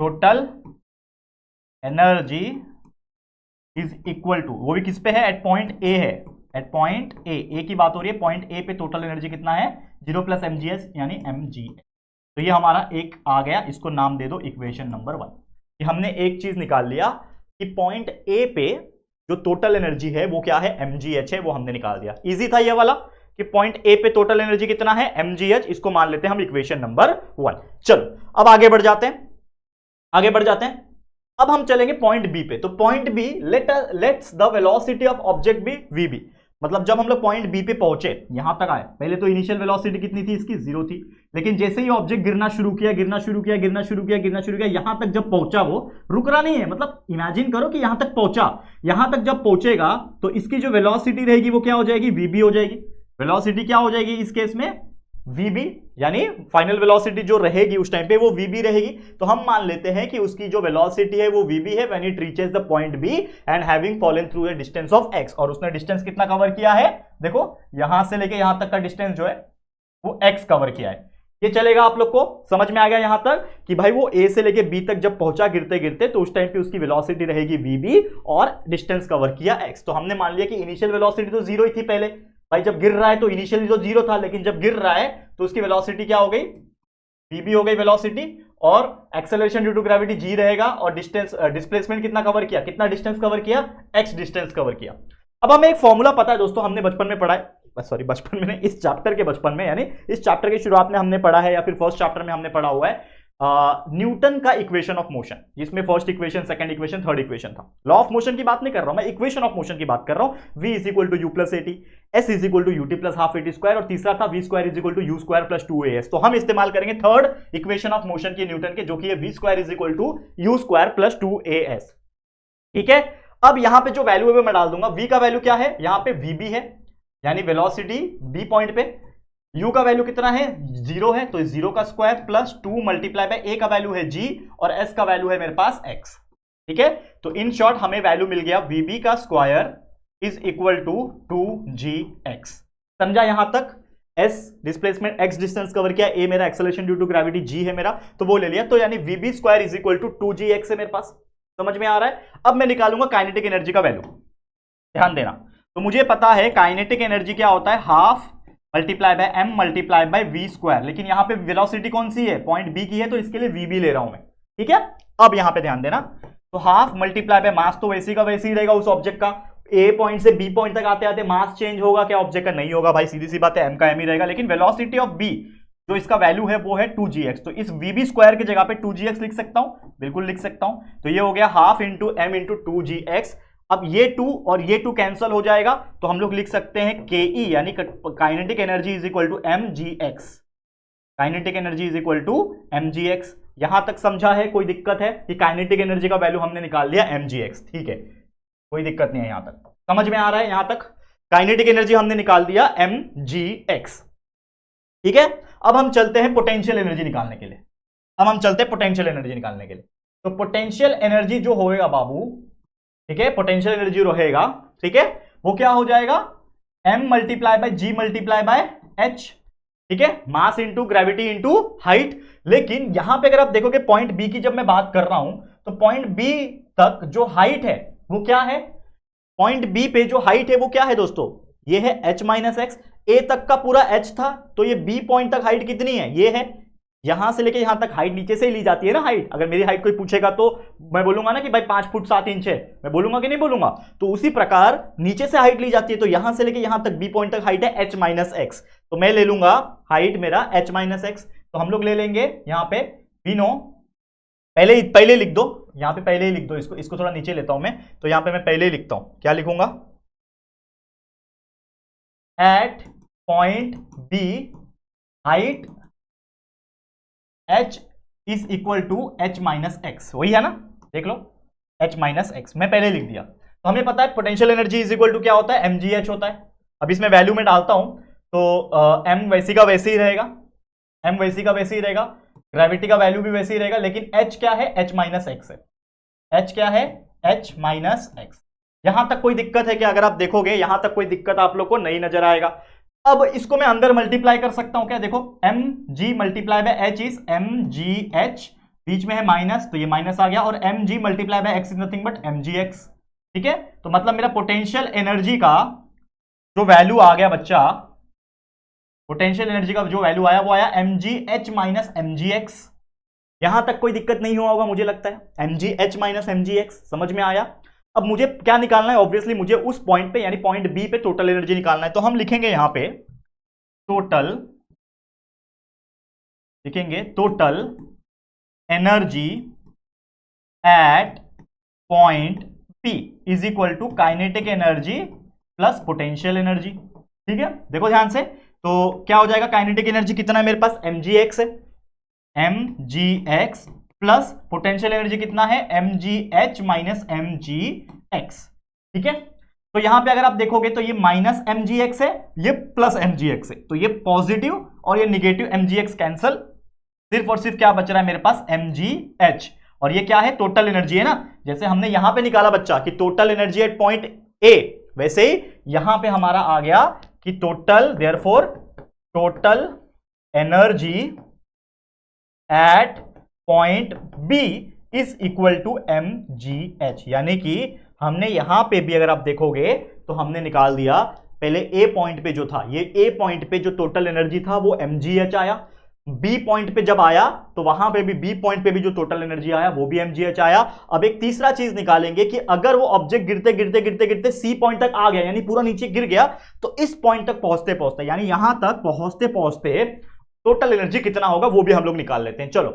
total energy is equal to, वो भी किस पे है, एट पॉइंट ए है, एट पॉइंट ए की बात हो रही है, पॉइंट ए पे टोटल एनर्जी कितना है, 0 प्लस mgh यानी mgh, तो ये हमारा एक आ गया, इसको नाम दे दो इक्वेशन नंबर 1। कि हमने एक चीज निकाल लिया कि पॉइंट ए पे जो टोटल एनर्जी है वो क्या है, mgh है, वो हमने निकाल दिया, इजी था ये वाला कि पॉइंट ए पे टोटल एनर्जी कितना है, mgh, इसको मान लेते हैं हम इक्वेशन नंबर 1। चलो अब आगे बढ़ जाते हैं, आगे बढ़ जाते हैं, अब हम चलेंगे पॉइंट बी पे, तो point B let's the velocity of object be vb, मतलब जब हम लोग पॉइंट बी पे पहुंचे, यहां तक आए, पहले तो इनिशियल वेलोसिटी कितनी थी इसकी, 0 थी, लेकिन जैसे ही ऑब्जेक्ट गिरना शुरू किया, गिरना शुरू किया, गिरना शुरू किया, गिरना शुरू किया, यहां तक जब पहुंचा, वो रुक रहा नहीं है, मतलब इमेजिन करो कि यहां तक पहुंचा, यहां तक जब पहुंचेगा तो इसकी जो वेलोसिटी रहेगी वो क्या हो जाएगी, vb हो जाएगी, वेलोसिटी क्या हो जाएगी इस केस में, vb, यानी फाइनल वेलोसिटी जो रहेगी उस टाइम पे वो vb रहेगी, तो हम मान लेते हैं कि उसकी जो वेलोसिटी है वो vb है when it reaches the point b and having fallen through a distance of x, और उसने डिस्टेंस कितना कवर किया है, देखो यहां से लेके यहां तक का डिस्टेंस जो है वो x कवर किया है, ये चलेगा, आप लोग को समझ में आ गया यहां तक कि भाई वो a से लेके b तक जब पहुंचा गिरते गिरते, तो उस टाइम पे उसकी वेलोसिटी रहेगी vb और डिस्टेंस कवर किया x, तो हमने मान लिया कि इनिशियल वेलोसिटी तो 0 ही थी पहले, भाई जब गिर रहा है तो इनिशियली तो 0 था, लेकिन जब गिर रहा है तो उसकी वेलोसिटी क्या हो गई, vb हो गई वेलोसिटी, और acceleration due to gravity g रहेगा, और डिस्टेंस डिस्प्लेसमेंट कितना कवर किया, कितना डिस्टेंस कवर किया, x डिस्टेंस कवर किया। अब हमें एक फॉर्मूला पता है दोस्तों, हमने बचपन में पढ़ा है, सॉरी बचपन में नहीं, इस चैप्टर के बचपन में, यानी इस चैप्टर की शुरुआत में हमने पढ़ा है, या फिर फर्स्ट चैप्टर में हमने पढ़ा हुआ है न्यूटन का इक्वेशन ऑफ मोशन, जिसमें first equation, second equation, third equation था। लॉ ऑफ मोशन की बात नहीं कर रहा हूं मैं, इक्वेशन ऑफ मोशन की बात कर रहा हूं। v is equal to U plus AT, S is equal to UT plus half AT square, और तीसरा था v square is equal to U square plus 2as, तो हम इस्तेमाल करेंगे थर्ड इक्वेशन ऑफ मोशन के न्यूटन के, जो कि है v square is equal to U square plus 2as, ठीक है। अब यहां पे जो वैल्यू है मैं डाल दूंगा, v का वैल्यू क्या है, यहां पे vb है, यानी वेलोसिटी b पॉइंट पे, u का वैल्यू कितना है, 0 है, तो 0 का square plus 2 multiply bye a का वैल्यू है g, और s का वैल्यू है मेरे पास x, ठीक है। तो इन शॉर्ट हमें वैल्यू मिल गया vb का square is equal to 2gx, समझा यहां तक। s displacement, x distance cover किया, a मेरा acceleration due to gravity, g है मेरा, तो वो ले लिया, तो यानी vb square is equal to 2gx है मेरे पास, समझ में आ रहा है। अब मैं निकालूंगा काइनेटिक एनर्जी का वैल्यू, ध्यान देना, तो मुझे पता है काइनेटिक एनर्जी क्या होता है, half multiply by M multiply by V square, लेकिन यहां पे वेलोसिटी कौन सी है, पॉइंट बी की है, तो इसके लिए वी भी ले रहा हूं मैं, ठीक है। अब यहां पे ध्यान देना, तो हाफ मल्टीप्लाई बाय मास, तो वैसी का वैसी ही रहेगा उस ऑब्जेक्ट का, ए पॉइंट से बी पॉइंट तक आते आते मास चेंज होगा क्या ऑब्जेक्ट का, नहीं होगा भाई, सीधी सी बात है, एम का एम ही रहेगा, लेकिन वेलोसिटी ऑफ बी जो इसका वैल्यू है वो है 2gx, तो इस वीबी स्क्वायर की जगह पे 2gx लिख सकता हूं, बिल्कुल लिख सकता हूं, तो ये हो गया half into M into 2gx। अब ये 2 और ये 2 कैंसल हो जाएगा, तो हम लोग लिख सकते हैं के ई यानी kinetic energy is equal to M G X, kinetic energy is equal to M G X. यहां तक समझा है, कोई दिक्कत है कि काइनेटिक एनर्जी का वैल्यू हमने निकाल लिया एम जी एक्स, ठीक है, कोई दिक्कत नहीं है, यहां तक समझ में आ रहा है, यहां तक काइनेटिक एनर्जी हमने निकाल दिया एम जी एक्स, ठीक है। अब हम चलते हैं पोटेंशियल एनर्जी निकालने के लिए, अब हम चलते हैं पोटेंशियल एनर्जी निकालने के लिए। तो पोटेंशियल एनर्जी जो होएगा बाबू, ठीक है, पोटेंशियल एनर्जी रहेगा, ठीक है, वो क्या हो जाएगा, m multiply by G multiply by h, ठीक है, mass into gravity into height. लेकिन यहां पे अगर आप देखोगे पॉइंट बी की जब मैं बात कर रहा हूं, तो पॉइंट बी तक जो हाइट है वो क्या है, पॉइंट बी पे जो हाइट है वो क्या है दोस्तों, ये है h माइनस एक्स, ए तक का पूरा h था, तो ये बी पॉइंट तक हाइट कितनी है, ये है, यहां से लेके यहां तक हाइट नीचे से ही ली जाती है ना हाइट। अगर मेरी हाइट कोई पूछेगा तो मैं बोलूंगा ना कि भाई 5 फुट 7 इंच है, मैं बोलूंगा कि नहीं बोलूंगा, तो उसी प्रकार नीचे से हाइट ली जाती है, तो यहां से लेके यहां तक बी पॉइंट तक हाइट है h माइनस एक्स, तो मैं ले लूंगा हाइट मेरा h माइनस एक्स, तो हम लोग ले लेंगे यहां पे वी नो, पहले लिख दो, यहां पे पहले ही लिख दो, इसको थोड़ा नीचे लेता हूं मैं, तो यहां पे मैं पहले ही लिखता हूं, क्या लिखूंगा, at point B height h is equal to h minus X, वही है ना, देख लो h माइनस एक्स मैं पहले लिख दिया। तो हमें पता है potential energy is equal to क्या होता है, mgh होता है। अब इसमें वैल्यू में डालता हूं, तो m वैसी का वैसे ही रहेगा, m वैसी का वैसे ही रहेगा, ग्रेविटी का वैल्यू भी वैसे ही रहेगा, लेकिन h क्या है, h माइनस एक्स है, h क्या है, h माइनस एक्स। यहां तक कोई दिक्कत है कि, अगर आप देखोगे यहां तक कोई दिक्कत आप लोग को नहीं नजर आएगा। अब इसको मैं अंदर मल्टीप्लाई कर सकता हूं क्या, देखो M G multiply by H is M G H, बीच में है माइनस, तो ये माइनस आ गया, और M G multiply by X is nothing but M G X, ठीक है। तो मतलब मेरा पोटेंशियल एनर्जी का जो वैल्यू आ गया बच्चा, पोटेंशियल एनर्जी का जो वैल्यू आया वो आया M G H minus M G X. यहां तक कोई दिक्कत नहीं हुआ होगा मुझे लगता है, M G H minus M G X समझ में आया। अब मुझे क्या निकालना है, ऑब्वियसली मुझे उस पॉइंट पे यानी पॉइंट बी पे टोटल एनर्जी निकालना है, तो हम लिखेंगे यहां पे टोटल, लिखेंगे total energy at point P is equal to kinetic energy plus potential energy, ठीक है। देखो ध्यान से, तो क्या हो जाएगा, काइनेटिक एनर्जी कितना है मेरे पास, mgx है, mgx प्लस पोटेंशियल एनर्जी कितना है, mgh माइनस mgx, ठीक है। तो यहां पे अगर आप देखोगे तो ये माइनस mgx है, ये प्लस mgx है, तो ये पॉजिटिव और ये निगेटिव mgx कैंसल, सिर्फ और सिर्फ क्या बच रहा है मेरे पास mgh, और ये क्या है, टोटल एनर्जी है ना, जैसे हमने यहां पे निकाला बच्चा कि total energy at point A, वैसे ही यहां पे हमारा आ गया कि total, therefore total energy at point B is equal to mgh, यानी कि हमने यहां पे भी अगर आप देखोगे तो हमने निकाल दिया, पहले ए पॉइंट पे जो था, ये ए पॉइंट पे जो टोटल एनर्जी था वो mgh आया, बी पॉइंट पे जब आया तो वहां पे भी बी पॉइंट पे भी जो टोटल एनर्जी आया वो भी mgh आया। अब एक तीसरा चीज निकालेंगे कि अगर वो ऑब्जेक्ट गिरते गिरते गिरते गिरते सी पॉइंट तक आ गया, यानी पूरा नीचे गिर गया, तो इस पॉइंट तक पहुंचते पहुंचते, यानी यहां तक पहुंचते पहुंचते टोटल एनर्जी कितना होगा वो भी हम लोग निकाल लेते हैं। चलो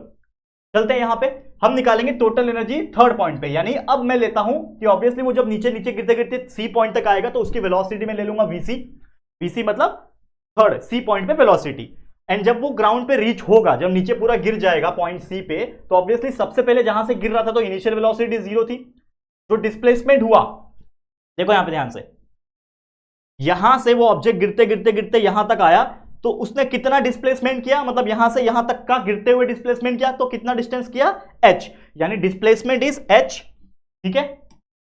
चलते हैं, यहां पे हम निकालेंगे टोटल एनर्जी थर्ड पॉइंट पे, यानी अब मैं लेता हूं कि ऑब्वियसली वो जब नीचे नीचे गिरते गिरते सी पॉइंट तक आएगा तो उसकी वेलोसिटी में ले लूंगा वीसी, वीसी मतलब थर्ड सी पॉइंट पे वेलोसिटी, एंड जब वो ग्राउंड पे रीच होगा, जब नीचे पूरा गिर जाएगा पॉइंट सी पे, तो ऑब्वियसली सबसे पहले जहां से गिर रहा था तो इनिशियल वेलोसिटी 0 थी, जो डिस्प्लेसमेंट हुआ, देखो यहां पे ध्यान से, यहां से वो ऑब्जेक्ट गिरते गिरते गिरते यहां तक आया, तो उसने कितना डिस्प्लेसमेंट किया, मतलब यहां से यहां तक का गिरते हुए डिस्प्लेसमेंट किया, तो कितना डिस्टेंस किया, h, यानी डिस्प्लेसमेंट इज h, ठीक है,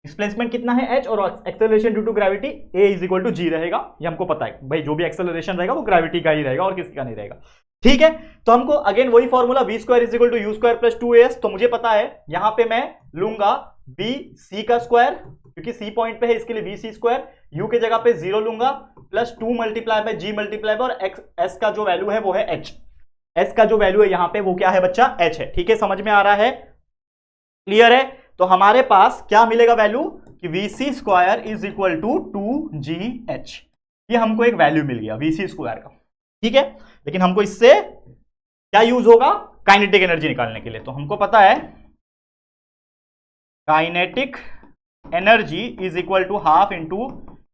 डिस्प्लेसमेंट कितना है h, और acceleration due to gravity a is equal to g रहेगा, ये हमको पता है भाई, जो भी एक्सेलरेशन रहेगा वो ग्रेविटी का ही रहेगा और किसी का नहीं रहेगा, ठीक है। तो हमको अगेन वही formula v² is equal to u² plus 2as, तो मुझे पता है यहां पे मैं लूंगा बी सी का स्क्वायर, क्योंकि सी पॉइंट पे है इसके लिए बी सी स्क्वायर, यू के जगह पे 0 लूंगा, plus 2 multiply by G multiply by, और एक्स एस का जो वैल्यू है वो है एच, एस का जो वैल्यू है यहां पे वो क्या है बच्चा, एच है। ठीक है, समझ में आ रहा है, क्लियर है। तो हमारे पास क्या मिलेगा वैल्यू कि V C square is equal to 2gh, ये हमको एक वैल्यू मिल गया वी सी स्क्वायर का। ठीक है, लेकिन हमको इससे क्या यूज होगा, काइनेटिक एनर्जी निकालने के लिए। तो हमको पता है kinetic energy is equal to half into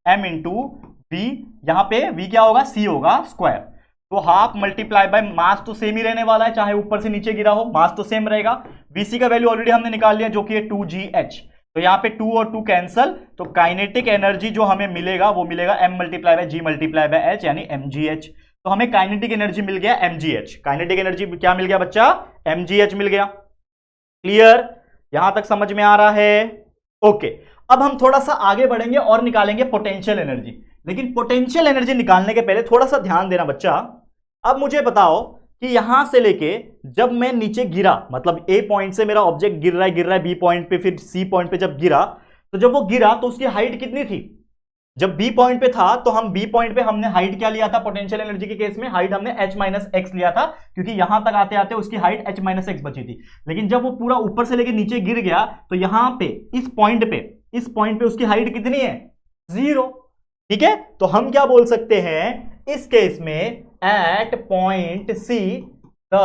M into V, यहां पे वी क्या होगा, सी होगा स्क्वायर, तो हाफ मल्टीप्लाई बाय मास तो सेम ही रहने वाला है, चाहे ऊपर से नीचे गिरा हो मास तो सेम रहेगा। वीसी का वैल्यू ऑलरेडी हमने निकाल लिया जो कि है 2gh, तो यहां पे 2 और 2 कैंसल, तो काइनेटिक एनर्जी जो हमें मिलेगा वो मिलेगा m multiply by G multiply by h यानी mgh। तो हमें काइनेटिक एनर्जी मिल गया mgh, काइनेटिक एनर्जी क्या मिल गया बच्चा, mgh मिल गया। क्लियर, यहां तक समझ में आ रहा है, ओके। अब हम थोड़ा सा आगे बढ़ेंगे और निकालेंगे पोटेंशियल एनर्जी, लेकिन पोटेंशियल एनर्जी निकालने के पहले थोड़ा सा ध्यान देना बच्चा। अब मुझे बताओ कि यहां से लेके जब मैं नीचे गिरा, मतलब ए पॉइंट से मेरा ऑब्जेक्ट गिर रहा है बी पॉइंट पे, फिर सी पॉइंट पे जब गिरा, तो जब वो गिरा तो उसकी हाइट कितनी थी, जब बी पॉइंट पे था तो हम बी पॉइंट पे हमने हाइट क्या लिया था, पोटेंशियल एनर्जी के केस में हाइट हमने h माइनस एक्स लिया था, क्योंकि यहां तक आते आते उसकी हाइट h माइनस एक्स बची थी। लेकिन जब वो पूरा ऊपर से लेके नीचे गिर गया तो यहां पे इस पॉइंट पे उसकी हाइट कितनी है, 0। ठीक है, तो हम क्या बोल सकते हैं इस केस में, at point C the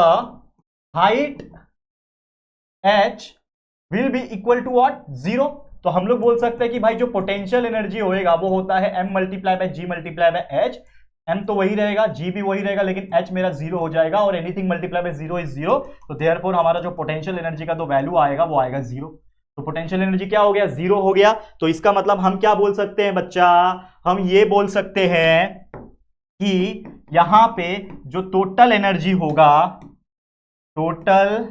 height h will be equal to what, 0। तो हम लोग बोल सकते हैं कि भाई जो पोटेंशियल एनर्जी होएगा वो होता है m multiply by G multiply by h, m तो वही रहेगा, g भी वही रहेगा, लेकिन h मेरा 0 हो जाएगा, और एनीथिंग मल्टीप्लाई बाय 0 इज 0, तो देयरफॉर हमारा जो पोटेंशियल एनर्जी का जो वैल्यू आएगा वो आएगा 0। तो पोटेंशियल एनर्जी क्या हो गया, 0 हो गया। तो इसका मतलब हम क्या बोल सकते हैं बच्चा, हम ये बोल सकते हैं कि यहां पे जो टोटल एनर्जी होगा, total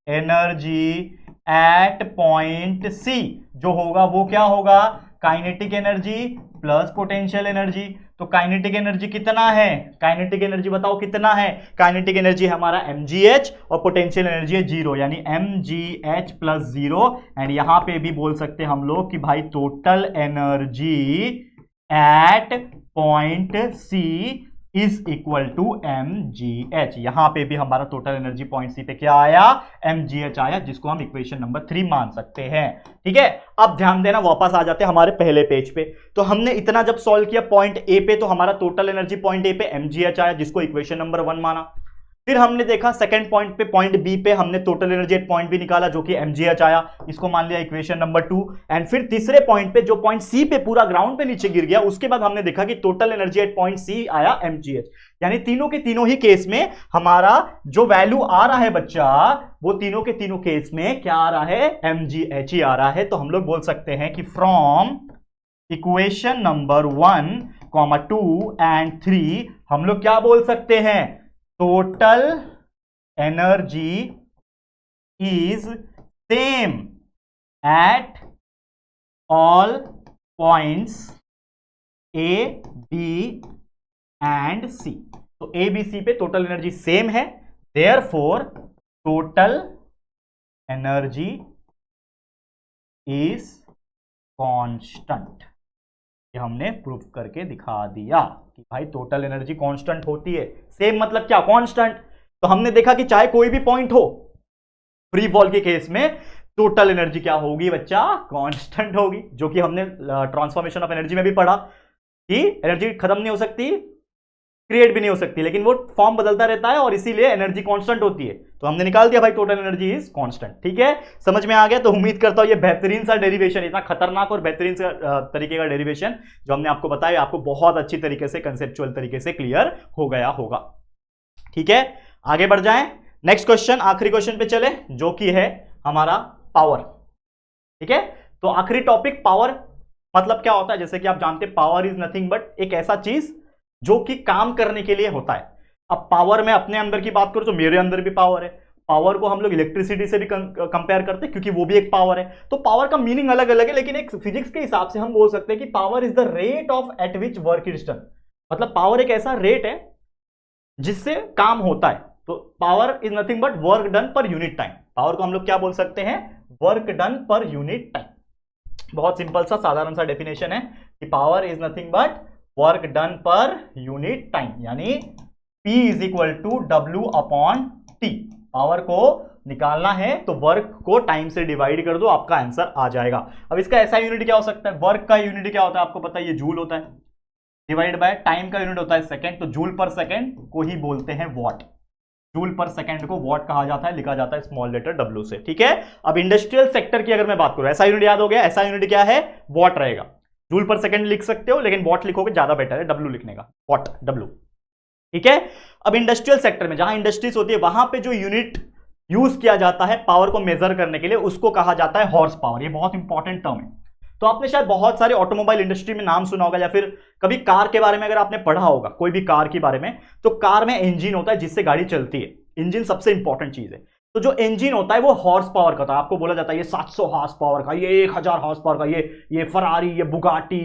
energy at point C जो होगा वो क्या होगा, kinetic energy plus potential energy. तो काइनेटिक एनर्जी कितना है, काइनेटिक एनर्जी बताओ कितना है, काइनेटिक एनर्जी हमारा mgh और पोटेंशियल एनर्जी है 0, यानी mgh प्लस 0। एंड यहां पे भी बोल सकते हैं हम लोग कि भाई total energy at point C is equal to mgh, यहां पे भी हमारा टोटल एनर्जी पॉइंट सी पे क्या आया, mgh आया, जिसको हम इक्वेशन नंबर 3 मान सकते हैं। ठीक है, अब ध्यान देना, वापस आ जाते हैं हमारे पहले पेज पे। तो हमने इतना जब सॉल्व किया पॉइंट ए पे, तो हमारा टोटल एनर्जी पॉइंट ए पे mgh आया, जिसको इक्वेशन नंबर 1 माना। फिर हमने देखा सेकंड पॉइंट पे, पॉइंट बी पे हमने total energy at point B निकाला जो कि mgh आया, इसको मान लिया इक्वेशन नंबर 2। एंड फिर तीसरे पॉइंट पे, जो पॉइंट सी पे पूरा ग्राउंड पे नीचे गिर गया, उसके बाद हमने देखा कि total energy at point C आया mgh, यानी तीनों के तीनों ही केस में हमारा जो वैल्यू आ रहा है बच्चा, वो तीनों के तीनों केस में क्या आ रहा है, mgh ही आ रहा है। तो हम लोग बोल सकते हैं कि फ्रॉम इक्वेशन नंबर 1, 2 एंड 3 हम लोग क्या बोल सकते हैं, total energy is same at all points A B and C. तो ए बी सी पे टोटल एनर्जी सेम है, therefore total energy is constant. ये हमने प्रूफ करके दिखा दिया कि भाई टोटल एनर्जी कांस्टेंट होती है। सेम मतलब क्या, कांस्टेंट। तो हमने देखा कि चाहे कोई भी पॉइंट हो, फ्री फॉल के केस में टोटल एनर्जी क्या होगी बच्चा, कांस्टेंट होगी, जो कि हमने ट्रांसफॉर्मेशन ऑफ एनर्जी में भी पढ़ा कि एनर्जी खत्म नहीं हो सकती, क्रिएट भी नहीं हो सकती, लेकिन वो फॉर्म बदलता रहता है और इसीलिए एनर्जी कांस्टेंट होती है। तो हमने निकाल दिया भाई टोटल एनर्जी इज कांस्टेंट। ठीक है, समझ में आ गया। तो उम्मीद करता हूं ये बेहतरीन सा डेरिवेशन, इतना खतरनाक और बेहतरीन सा तरीके का डेरिवेशन जो हमने आपको बताया, आपको बहुत अच्छी तरीके से कंसेप्चुअल तरीके से क्लियर हो गया होगा। ठीक है, आगे बढ़ जाएं, नेक्स्ट क्वेश्चन, आखिरी क्वेश्चन पे चले, जो कि है हमारा पावर। ठीक है, तो आखिरी टॉपिक पावर मतलब क्या होता है, जैसे कि आप जानते हैं पावर इज नथिंग बट एक ऐसा चीज जो कि काम करने के लिए होता है। अब पावर में अपने अंदर की बात करूं तो मेरे अंदर भी पावर है। पावर को हम लोग इलेक्ट्रिसिटी से भी कंपेयर करते हैं क्योंकि वो भी एक पावर है। तो पावर का मीनिंग अलग अलग है, लेकिन एक फिजिक्स के हिसाब से हम बोल सकते हैं कि power is the rate of at which work is done. मतलब पावर एक ऐसा रेट है जिससे काम होता है। तो power is nothing but work done per unit time. Power को हम लोग क्या बोल सकते हैं, work done per unit time. बहुत सिंपल सा साधारण सा डेफिनेशन है कि power is nothing but work done per unit time, यानी P is equal to W upon T। Power को निकालना है तो वर्क को टाइम से डिवाइड कर दो, आपका आंसर आ जाएगा। अब इसका ऐसा यूनिट क्या हो सकता है, वर्क का यूनिट क्या होता है आपको पता है, ये जूल होता है, डिवाइड बाय टाइम का यूनिट होता है सेकंड, तो जूल पर सेकंड को ही बोलते हैं वॉट। जूल पर सेकंड को वॉट कहा जाता है, लिखा जाता है स्मॉल लेटर W से, ठीक है। अब इंडस्ट्रियल सेक्टर की अगर मैं बात करूं, ऐसा यूनिट याद हो गया, ऐसा यूनिट क्या है, वॉट रहेगा। जूल पर सेकंड लिख सकते हो, लेकिन वॉट लिखोगे ज्यादा बेटर है, W लिखने का, वॉट W, ठीक है। अब इंडस्ट्रियल सेक्टर में जहां इंडस्ट्रीज होती है वहां पे जो यूनिट यूज किया जाता है पावर को मेजर करने के लिए, उसको कहा जाता है हॉर्स पावर। ये बहुत इंपॉर्टेंट टर्म है। तो आपने शायद बहुत सारे ऑटोमोबाइल इंडस्ट्री में नाम सुना होगा, या फिर कभी कार के बारे में अगर आपने पढ़ा होगा, कोई भी कार के बारे में, तो कार में इंजन होता है जिससे गाड़ी चलती है। इंजन सबसे इंपॉर्टेंट चीज है। तो जो इंजन होता है वो हॉर्स पावर का होता है। आपको बोला जाता है ये 700 हॉर्स पावर का, ये 1000 हॉर्स पावर का, ये फरारी, ये बुगाटी,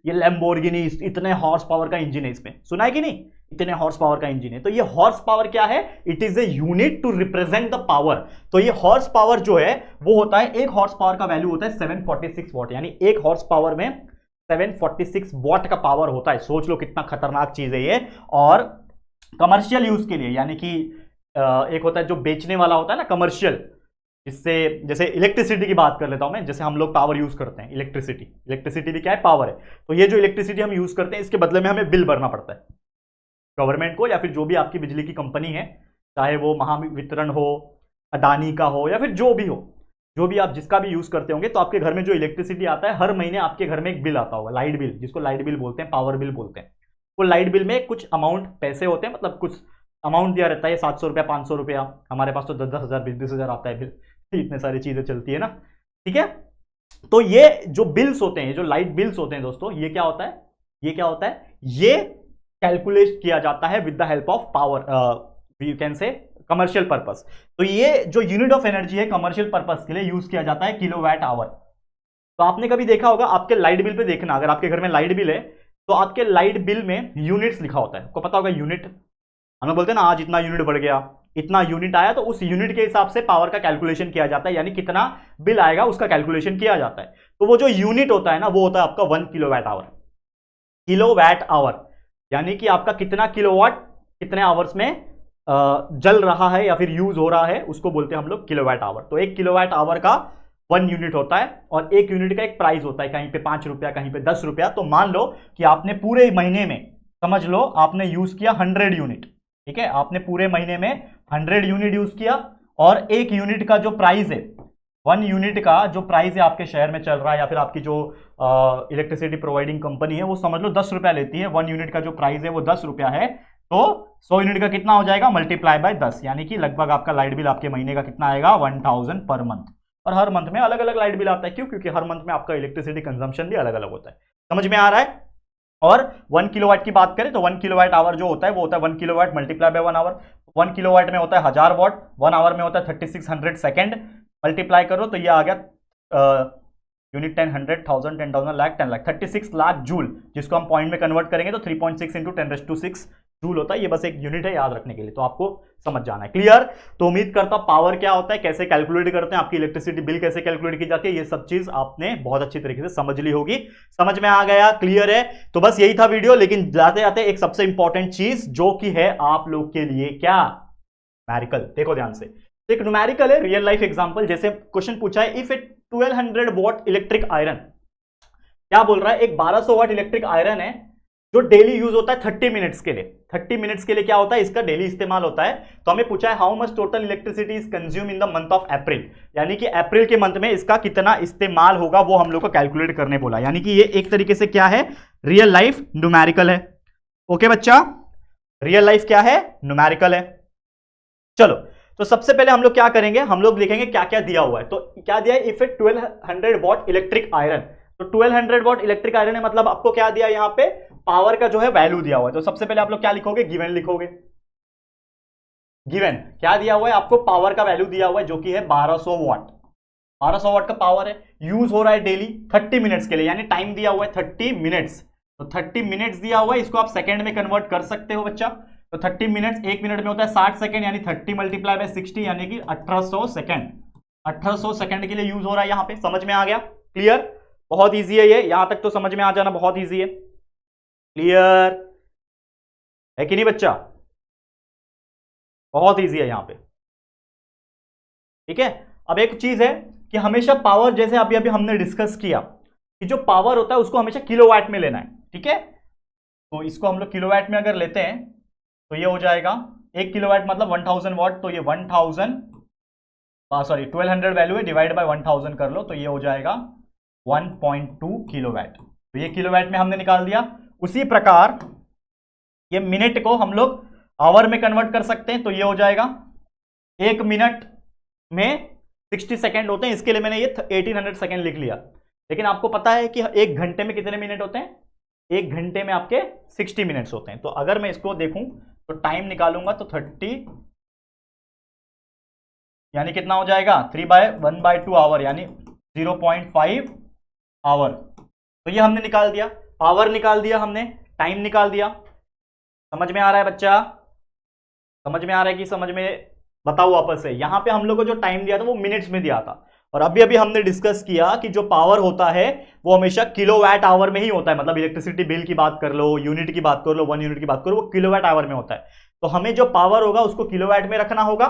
ये लैम्बोर्गिनी, इतने हॉर्स पावर का इंजन है इसमें, सुना है कि नहीं, इतने हॉर्स पावर का इंजन है। तो ये हॉर्स पावर क्या है, it is a unit to represent the power. तो ये हॉर्स पावर जो है वो होता है, एक हॉर्स पावर का वैल्यू होता है 746 वॉट, यानी एक हॉर्स पावर में 746 वॉट का पावर होता है। सोच लो कितना खतरनाक चीज है ये। और कमर्शियल यूज के लिए, यानी कि एक होता है जो बेचने वाला होता है ना कमर्शियल, इससे जैसे इलेक्ट्रिसिटी की बात कर लेता हूं मैं, जैसे हम लोग पावर यूज करते हैं, इलेक्ट्रिसिटी भी क्या है, पावर है। तो ये जो इलेक्ट्रिसिटी हम यूज करते हैं इसके बदले में हमें बिल भरना पड़ता है गवर्नमेंट को, या फिर जो भी आपकी बिजली की कंपनी है, चाहे वो महावितरण हो, अडानी का हो, या फिर जो भी हो, जो भी आप जिसका भी यूज करते होंगे, तो आपके घर में जो इलेक्ट्रिसिटी आता है, हर महीने आपके घर में एक बिल आता होगा, लाइट बिल, जिसको लाइट बिल बोलते हैं, पावर बिल बोलते हैं। वो लाइट बिल में कुछ अमाउंट पैसे होते हैं, मतलब कुछ अमाउंट दिया रहता है, 700 रुपया, 500 रुपया, हमारे पास तो 10-10 हज़ार, 20-20 हज़ार आता है बिल, इतने सारी चीजें चलती है ना, ठीक है। तो ये जो बिल्स होते हैं, जो लाइट बिल्स होते हैं दोस्तों, ये क्या होता है, ये क्या होता है, ये कैलकुलेट किया जाता है with the help of power, you can say commercial purpose. तो ये जो यूनिट ऑफ एनर्जी है कमर्शियल पर्पस के लिए यूज किया जाता है किलोवाट आवर। तो आपने कभी देखा होगा, आपके लाइट बिल पे देखना, अगर आपके घर में लाइट बिल है तो आपके लाइट बिल में यूनिट्स लिखा होता है, आपको पता होगा यूनिट, हम लोग बोलते हैं ना आज इतना यूनिट बढ़ गया, इतना यूनिट आया, तो उस यूनिट के हिसाब से पावर का कैलकुलेशन किया जाता है, यानी कितना बिल आएगा उसका कैलकुलेशन किया जाता है। तो वो जो यूनिट होता है ना, वो होता है आपका 1 किलोवाट आवर। किलोवाट आवर यानी कि आपका कितना किलोवाट कितने आवर्स में जल रहा है या फिर यूज हो रहा है, उसको बोलते हैं हम लोग किलोवाट आवर। तो एक किलोवाट आवर का 1 यूनिट होता है, और एक यूनिट का एक प्राइस होता है, कहीं पे 5 रुपया, कहीं पे 10 रुपया। तो मान लो कि आपने पूरे महीने में, समझ लो आपने यूज किया 100 यूनिट, ठीक है, आपने पूरे महीने में 100 यूनिट यूज किया, और एक यूनिट का जो प्राइस है, 1 यूनिट का जो प्राइस है आपके शहर में चल रहा है, या फिर आपकी जो इलेक्ट्रिसिटी प्रोवाइडिंग कंपनी है, वो समझ लो 10 रुपया लेती है, 1 यूनिट का जो प्राइस है वो 10 रुपया है, तो 100 यूनिट का कितना हो जाएगा, मल्टीप्लाई बाय 10, यानी कि लगभग आपका लाइट बिल आपके महीने का कितना आएगा, 1000 पर मंथ। और हर मंथ में अलग अलग लाइट बिल आता है, क्यों, क्योंकि हर मंथ में आपका इलेक्ट्रिसिटी कंजम्पशन भी अलग अलग होता है। समझ में आ रहा है। और 1 किलोवाट की बात करें तो 1 किलोवाट आवर जो होता है वो होता है 1 kilowatt multiply by 1 hour. 1 kilowatt में होता है 1000 वॉट, 1 आवर में होता है 3600 सेकेंड, मल्टीप्लाई करो तो ये आ गया यूनिट 10, 100, 1000, 10,000, लाख, 10 लाख, 36 लाख जूल, जिसको हम पॉइंट में कन्वर्ट करेंगे तो 3.6 इंटू 10⁶ जूल होता है। ये बस एक यूनिट है याद रखने के लिए, तो आपको समझ जाना है। क्लियर। तो उम्मीद करता हूं पावर क्या होता है, कैसे कैलकुलेट करते हैं, आपकी इलेक्ट्रिसिटी बिल कैसे कैलकुलेट की जाती है, ये सब चीज आपने बहुत अच्छी तरीके से समझ ली होगी। समझ में आ गया, क्लियर है। तो बस यही था वीडियो, लेकिन जाते जाते एक सबसे इंपॉर्टेंट चीज जो कि है आप लोग के लिए क्या, न्यूमेरिकल। देखो ध्यान से, एक न्यूमेरिकल है, रियल लाइफ एग्जांपल। जैसे क्वेश्चन पूछा है, if A 1200 what electric iron, क्या बोल रहा है, एक 1200 वॉट इलेक्ट्रिक आयरन है जो डेली यूज होता है 30 मिनट्स के लिए। 30 मिनट्स के लिए क्या होता है, इसका डेली इस्तेमाल होता है। तो हमें पूछा है how much total electricity is consume in the month of April, यानी कि अप्रैल के मंथ में इसका कितना इस्तेमाल होगा वो हम लोग को कैलकुलेट करने बोला। यानी कि ये एक तरीके से क्या है, रियल लाइफ न्यूमेरिकल है। ओके बच्चा, रियल लाइफ क्या है, न्यूमेरिकल है। चलो, तो सबसे पहले हम लोग क्या करेंगे, हम लोग लिखेंगे क्या क्या दिया हुआ है। तो क्या दिया है, if A 1200 what electric iron, तो 1200 वॉट इलेक्ट्रिक आयरन है, मतलब आपको क्या दिया यहां पे, पावर का जो है वैल्यू दिया हुआ है। तो सबसे पहले आप लोग क्या लिखोगे, गिवन लिखोगे। गिवन क्या दिया हुआ है आपको, पावर का वैल्यू दिया हुआ है जो कि है 1200 वॉट। 1200 वॉट का पावर है, यूज हो रहा है डेली 30 मिनट्स के लिए, यानी टाइम दिया हुआ है 30 मिनट्स। तो 30 मिनट्स दिया हुआ है, इसको आप सेकंड में कन्वर्ट कर सकते हो बच्चा। तो 30 मिनट्स, 1 मिनट में होता है 60 सेकंड, यानी 30 मल्टीप्लाई बाय 60 यानी कि 1800 सेकंड। 1800 सेकंड के लिए यूज हो रहा है। यहां पे समझ में आ गया? क्लियर? बहुत इजी है ये, यहां तक तो समझ में आ जाना बहुत इजी है। क्लियर है कि नहीं बच्चा? बहुत इजी है यहां पे। ठीक है, अब एक चीज है कि हमेशा पावर, जैसे अभी अभी हमने डिस्कस किया कि जो पावर होता है उसको हमेशा किलोवाट में लेना है। ठीक है, तो इसको हम लोग किलोवाट में अगर लेते हैं तो ये हो जाएगा 1 किलोवाट मतलब 1000 वॉट, तो ये 1200 वैल्यू है, डिवाइड बाय 1000 कर लो तो ये हो जाएगा 1.2 किलोवाट। तो ये किलोवाट में हमने निकाल दिया। उसी प्रकार ये मिनट को हम लोग आवर में कन्वर्ट कर सकते हैं, तो ये हो जाएगा 1 मिनट में 60 सेकेंड होते हैं। इसके लिए मैंने ये 1800 सेकेंड लिख लिया। लेकिन आपको पता है कि 1 घंटे में कितने मिनट होते हैं? 1 घंटे में आपके 60 मिनट्स होते हैं। तो अगर मैं इसको देखूं तो टाइम निकालूंगा तो 30 यानी कितना हो जाएगा? 3/1/2 आवर यानी 0.5 आवर। तो ये हमने निकाल दिया, पावर निकाल दिया हमने, टाइम निकाल दिया। समझ में आ रहा है बच्चा? समझ में आ रहा है कि समझ में? बताओ वापस से। यहां पे हम लोग को जो टाइम दिया था वो मिनट्स में दिया था, और अभी अभी हमने डिस्कस किया कि जो पावर होता है वो हमेशा किलोवाट आवर में ही होता है। मतलब इलेक्ट्रिसिटी बिल की बात कर लो, यूनिट की बात कर लो, 1 यूनिट की बात करो, वो किलोवाट आवर में होता है। तो हमें जो पावर होगा उसको किलोवाट में रखना होगा,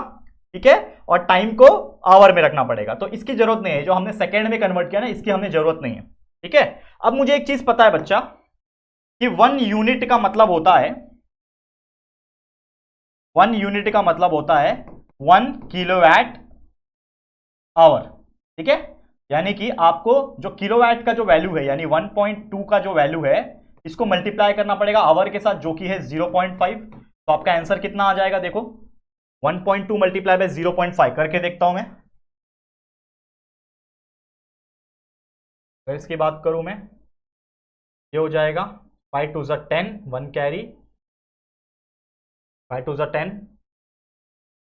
ठीक है, और टाइम को आवर में रखना पड़ेगा। तो इसकी जरूरत नहीं है, जो हमने सेकेंड में कन्वर्ट किया ना, इसकी हमें जरूरत नहीं है। ठीक है, अब मुझे एक चीज पता है बच्चा कि 1 यूनिट का मतलब होता है 1 यूनिट का मतलब होता है 1 किलोवाट आवर। ठीक है, यानी कि आपको जो किलोवाट का जो वैल्यू है यानी 1.2 का जो वैल्यू है, इसको मल्टीप्लाई करना पड़ेगा आवर के साथ, जो कि है 0.5। तो आपका आंसर कितना आ जाएगा? देखो 1.2 मल्टीप्लाई बाय 0.5 करके देखता हूं मैं। अगर इसकी बात करूं मैं, ये हो जाएगा 5 2 10, 1 कैरी, 5 2 10,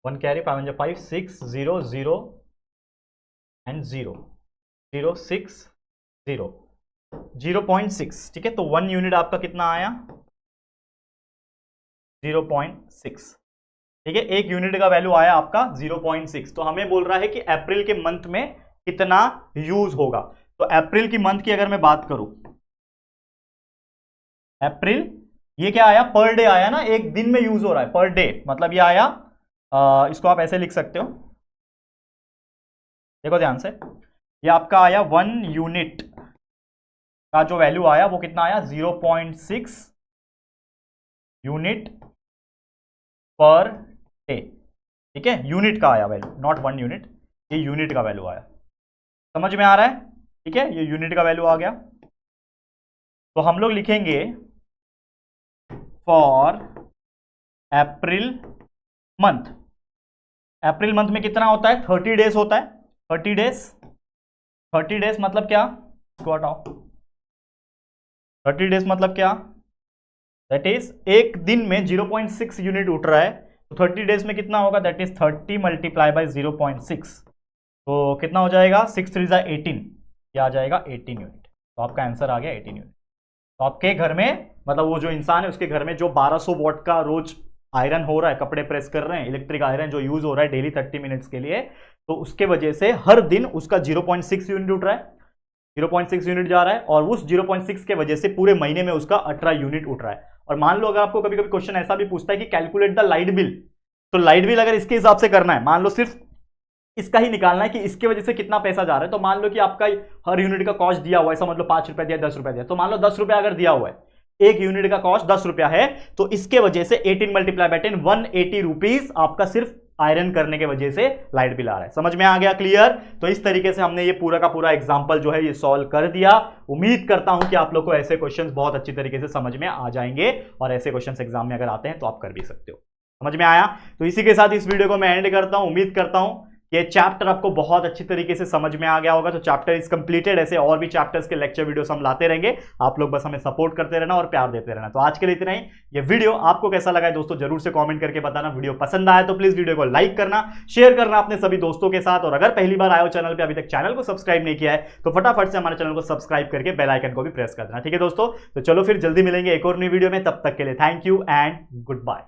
1 कैरी, 5 5, 6 0 0 एंड 0 0 6 0 0.6। ठीक है, तो 1 यूनिट आपका कितना आया? 0.6। ठीक है, 1 यूनिट का वैल्यू आया आपका 0.6। तो हमें बोल रहा है कि अप्रैल के मंथ में कितना यूज होगा। तो अप्रैल की मंथ की अगर मैं बात करूं, अप्रैल, ये क्या आया? पर डे आया ना, एक दिन में यूज हो रहा है, पर डे मतलब ये आया, इसको आप ऐसे लिख सकते हो, देखो ध्यान से, ये आपका आया 1 यूनिट का जो वैल्यू आया वो कितना आया? 0.6 यूनिट पर डे। ठीक है, यूनिट का आया वैल्यू, नॉट 1 यूनिट, ये यूनिट का वैल्यू आया। समझ में आ रहा है? ठीक है, ये यूनिट का वैल्यू आ गया। तो हम लोग लिखेंगे for April month. April month में कितना होता है? 30 डेज होता है। 30 डेज, 30 डेज मतलब क्या? इसको हटाओ। 30 डेज मतलब क्या? दैट इज एक दिन में 0.6 यूनिट उठ रहा है, तो 30 डेज में कितना होगा? दैट इज 30 मल्टीप्लाई बाय 0.6, तो कितना हो जाएगा? 6 3 18, ये आ जाएगा 18 यूनिट। तो आपका आंसर आ गया 18 यूनिट। तो आपके घर में, मतलब वो जो इंसान है उसके घर में जो 1200 वॉट का रोज आयरन हो रहा है, कपड़े प्रेस कर रहे हैं, इलेक्ट्रिक आयरन जो यूज हो रहा है डेली 30 मिनट्स के लिए, तो उसके वजह से हर दिन उसका 0.6 यूनिट उठ रहा है, 0.6 यूनिट जा रहा है, और उस 0.6 के वजह से पूरे महीने में उसका 18 यूनिट उठ रहा है। और मान लो अगर आपको कभी कभी क्वेश्चन ऐसा भी पूछता है कि कैलकुलेट द लाइट बिल, तो लाइट बिल अगर इसके हिसाब से करना है, मान लो सिर्फ इसका ही निकालना है कि इसके वजह से कितना पैसा जा रहा है, तो मान लो कि आपका हर यूनिट का कॉस्ट दिया हुआ है, ऐसा मतलब 5 रुपया दिया, 10 रुपया दिया, तो मान लो 10 रुपया अगर दिया हुआ है, एक यूनिट का कॉस्ट 10 रुपया है, तो इसके वजह से 18 मल्टीप्लाई बाय 10, 180 रुपीज आपका सिर्फ आयरन करने के वजह से लाइट बिल आ रहा है। समझ में आ गया? क्लियर? तो इस तरीके से हमने ये पूरा का पूरा एग्जांपल जो है ये सॉल्व कर दिया। उम्मीद करता हूं कि आप लोग को ऐसे क्वेश्चंस बहुत अच्छी तरीके से समझ में आ जाएंगे, और ऐसे क्वेश्चंस एग्जाम में अगर आते हैं तो आप कर भी सकते हो। समझ में आया? तो इसी के साथ इस वीडियो को मैं एंड करता हूं। उम्मीद करता हूं ये चैप्टर आपको बहुत अच्छी तरीके से समझ में आ गया होगा। तो चैप्टर इज कंप्लीटेड। ऐसे और भी चैप्टर्स के लेक्चर वीडियोस हम लाते रहेंगे, आप लोग बस हमें सपोर्ट करते रहना और प्यार देते रहना। तो आज के लिए इतना ही। ये वीडियो आपको कैसा लगा है दोस्तों जरूर से कमेंट करके बताना। वीडियो पसंद आया तो प्लीज वीडियो को लाइक करना, शेयर करना अपने सभी दोस्तों के साथ, और अगर पहली बार आए हो चैनल पे, अभी तक चैनल को सब्सक्राइब नहीं किया है, तो फटाफट से हमारे चैनल को सब्सक्राइब करके बेल आइकन को भी प्रेस कर देना। ठीक है दोस्तों, तो चलो फिर जल्दी मिलेंगे एक और नई वीडियो में। तब तक के लिए thank you and good bye.